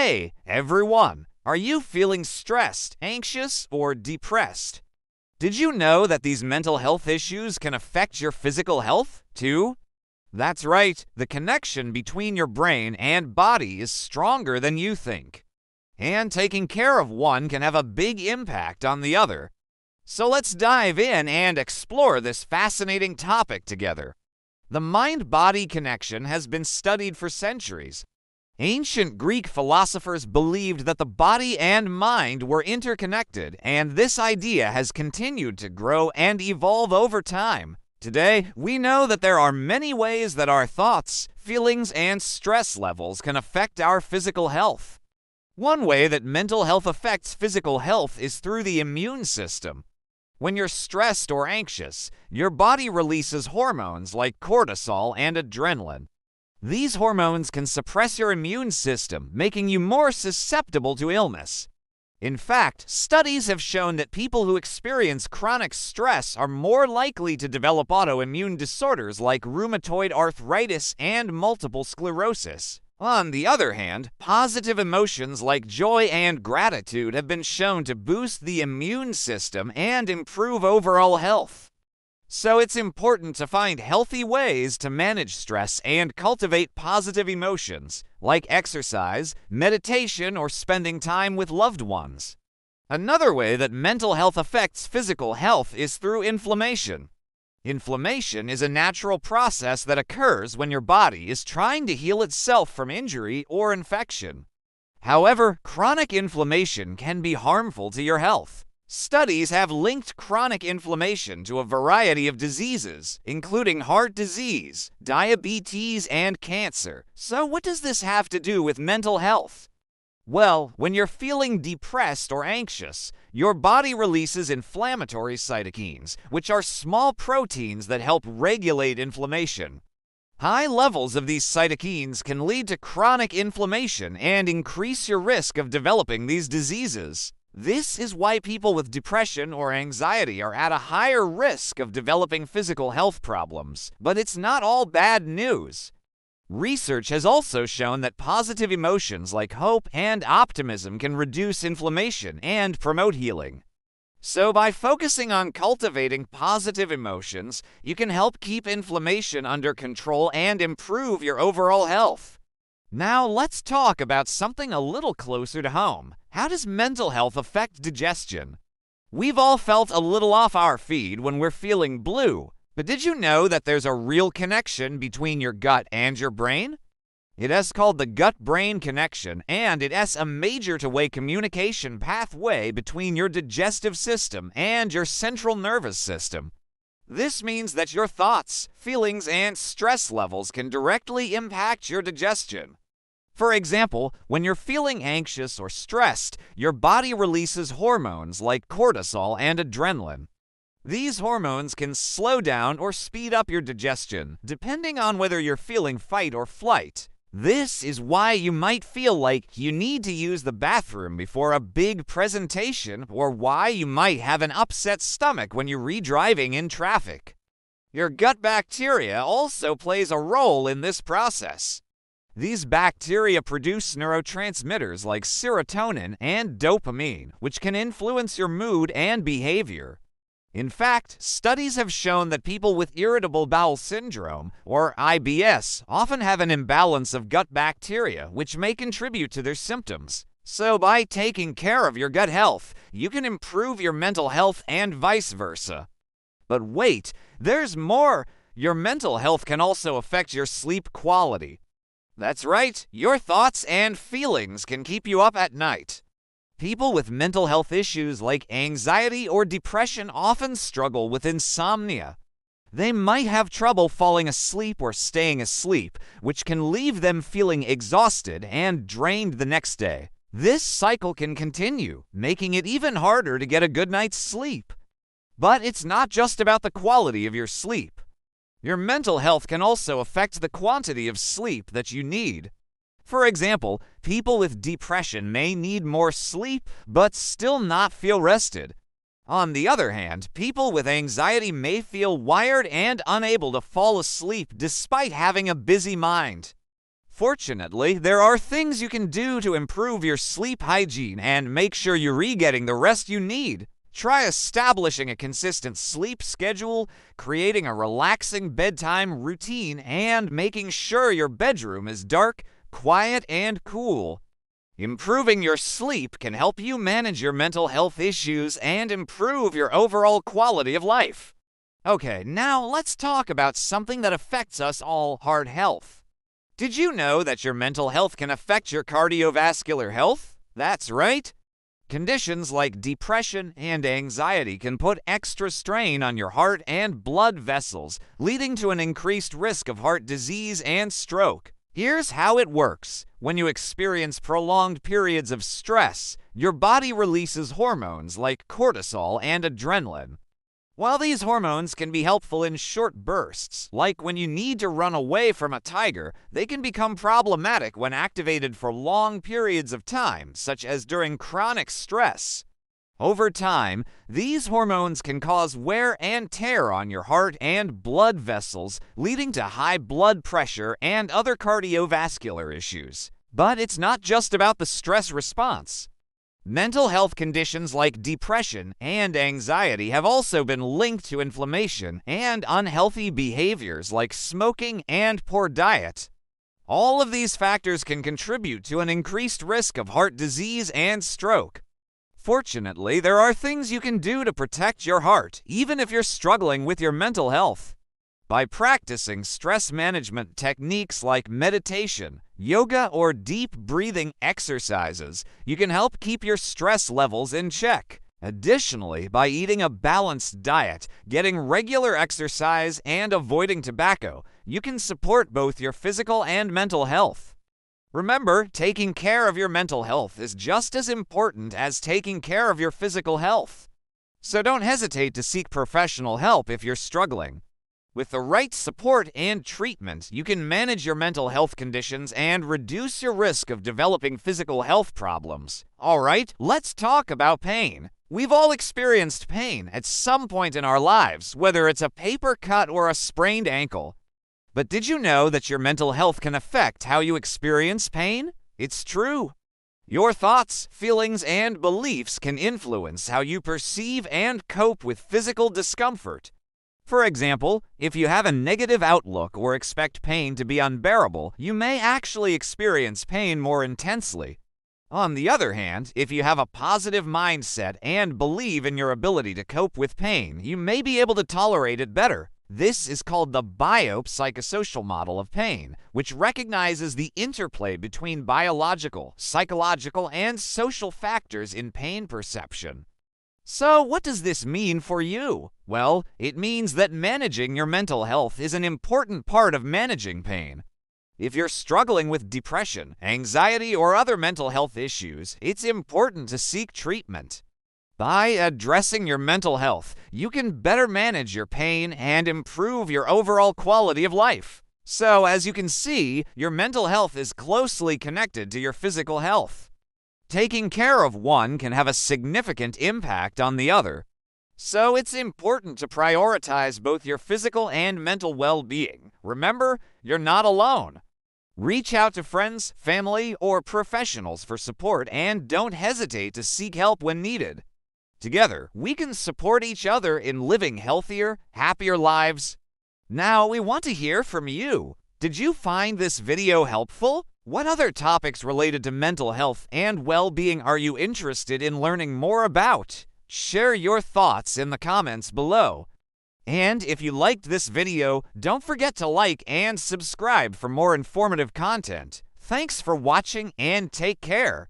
Hey, everyone! Are you feeling stressed, anxious, or depressed? Did you know that these mental health issues can affect your physical health, too? That's right, the connection between your brain and body is stronger than you think. And taking care of one can have a big impact on the other. So let's dive in and explore this fascinating topic together. The mind-body connection has been studied for centuries. Ancient Greek philosophers believed that the body and mind were interconnected, and this idea has continued to grow and evolve over time. Today, we know that there are many ways that our thoughts, feelings, and stress levels can affect our physical health. One way that mental health affects physical health is through the immune system. When you're stressed or anxious, your body releases hormones like cortisol and adrenaline. These hormones can suppress your immune system, making you more susceptible to illness. In fact, studies have shown that people who experience chronic stress are more likely to develop autoimmune disorders like rheumatoid arthritis and multiple sclerosis. On the other hand, positive emotions like joy and gratitude have been shown to boost the immune system and improve overall health. So it's important to find healthy ways to manage stress and cultivate positive emotions, like exercise, meditation, or spending time with loved ones. Another way that mental health affects physical health is through inflammation. Inflammation is a natural process that occurs when your body is trying to heal itself from injury or infection. However, chronic inflammation can be harmful to your health. Studies have linked chronic inflammation to a variety of diseases, including heart disease, diabetes, and cancer. So what does this have to do with mental health? Well, when you're feeling depressed or anxious, your body releases inflammatory cytokines, which are small proteins that help regulate inflammation. High levels of these cytokines can lead to chronic inflammation and increase your risk of developing these diseases. This is why people with depression or anxiety are at a higher risk of developing physical health problems. But it's not all bad news. Research has also shown that positive emotions like hope and optimism can reduce inflammation and promote healing. So by focusing on cultivating positive emotions, you can help keep inflammation under control and improve your overall health. Now let's talk about something a little closer to home. How does mental health affect digestion? We've all felt a little off our feed when we're feeling blue, but did you know that there's a real connection between your gut and your brain? It is called the gut-brain connection, and it is a major two-way communication pathway between your digestive system and your central nervous system. This means that your thoughts, feelings, and stress levels can directly impact your digestion. For example, when you're feeling anxious or stressed, your body releases hormones like cortisol and adrenaline. These hormones can slow down or speed up your digestion, depending on whether you're feeling fight or flight. This is why you might feel like you need to use the bathroom before a big presentation, or why you might have an upset stomach when you're re-driving in traffic. Your gut bacteria also plays a role in this process. These bacteria produce neurotransmitters like serotonin and dopamine, which can influence your mood and behavior. In fact, studies have shown that people with irritable bowel syndrome, or IBS, often have an imbalance of gut bacteria, which may contribute to their symptoms. So by taking care of your gut health, you can improve your mental health and vice versa. But wait, there's more! Your mental health can also affect your sleep quality. That's right, your thoughts and feelings can keep you up at night. People with mental health issues like anxiety or depression often struggle with insomnia. They might have trouble falling asleep or staying asleep, which can leave them feeling exhausted and drained the next day. This cycle can continue, making it even harder to get a good night's sleep. But it's not just about the quality of your sleep. Your mental health can also affect the quantity of sleep that you need. For example, people with depression may need more sleep but still not feel rested. On the other hand, people with anxiety may feel wired and unable to fall asleep despite having a busy mind. Fortunately, there are things you can do to improve your sleep hygiene and make sure you're getting the rest you need. Try establishing a consistent sleep schedule, creating a relaxing bedtime routine, and making sure your bedroom is dark, quiet, and cool. Improving your sleep can help you manage your mental health issues and improve your overall quality of life. Okay, now let's talk about something that affects us all: heart health. Did you know that your mental health can affect your cardiovascular health? That's right. Conditions like depression and anxiety can put extra strain on your heart and blood vessels, leading to an increased risk of heart disease and stroke. Here's how it works. When you experience prolonged periods of stress, your body releases hormones like cortisol and adrenaline. While these hormones can be helpful in short bursts, like when you need to run away from a tiger, they can become problematic when activated for long periods of time, such as during chronic stress. Over time, these hormones can cause wear and tear on your heart and blood vessels, leading to high blood pressure and other cardiovascular issues. But it's not just about the stress response. Mental health conditions like depression and anxiety have also been linked to inflammation and unhealthy behaviors like smoking and poor diet. All of these factors can contribute to an increased risk of heart disease and stroke. Fortunately, there are things you can do to protect your heart, even if you're struggling with your mental health. By practicing stress management techniques like meditation, yoga, or deep breathing exercises, you can help keep your stress levels in check. Additionally, by eating a balanced diet, getting regular exercise, and avoiding tobacco, you can support both your physical and mental health. Remember, taking care of your mental health is just as important as taking care of your physical health. So don't hesitate to seek professional help if you're struggling. With the right support and treatment, you can manage your mental health conditions and reduce your risk of developing physical health problems. All right, let's talk about pain. We've all experienced pain at some point in our lives, whether it's a paper cut or a sprained ankle. But did you know that your mental health can affect how you experience pain? It's true. Your thoughts, feelings, and beliefs can influence how you perceive and cope with physical discomfort. For example, if you have a negative outlook or expect pain to be unbearable, you may actually experience pain more intensely. On the other hand, if you have a positive mindset and believe in your ability to cope with pain, you may be able to tolerate it better. This is called the biopsychosocial model of pain, which recognizes the interplay between biological, psychological, and social factors in pain perception. So, what does this mean for you? Well, it means that managing your mental health is an important part of managing pain. If you're struggling with depression, anxiety, or other mental health issues, it's important to seek treatment. By addressing your mental health, you can better manage your pain and improve your overall quality of life. So, as you can see, your mental health is closely connected to your physical health. Taking care of one can have a significant impact on the other. So it's important to prioritize both your physical and mental well-being. Remember, you're not alone. Reach out to friends, family, or professionals for support, and don't hesitate to seek help when needed. Together, we can support each other in living healthier, happier lives. Now, we want to hear from you. Did you find this video helpful? What other topics related to mental health and well-being are you interested in learning more about? Share your thoughts in the comments below. And if you liked this video, don't forget to like and subscribe for more informative content. Thanks for watching and take care.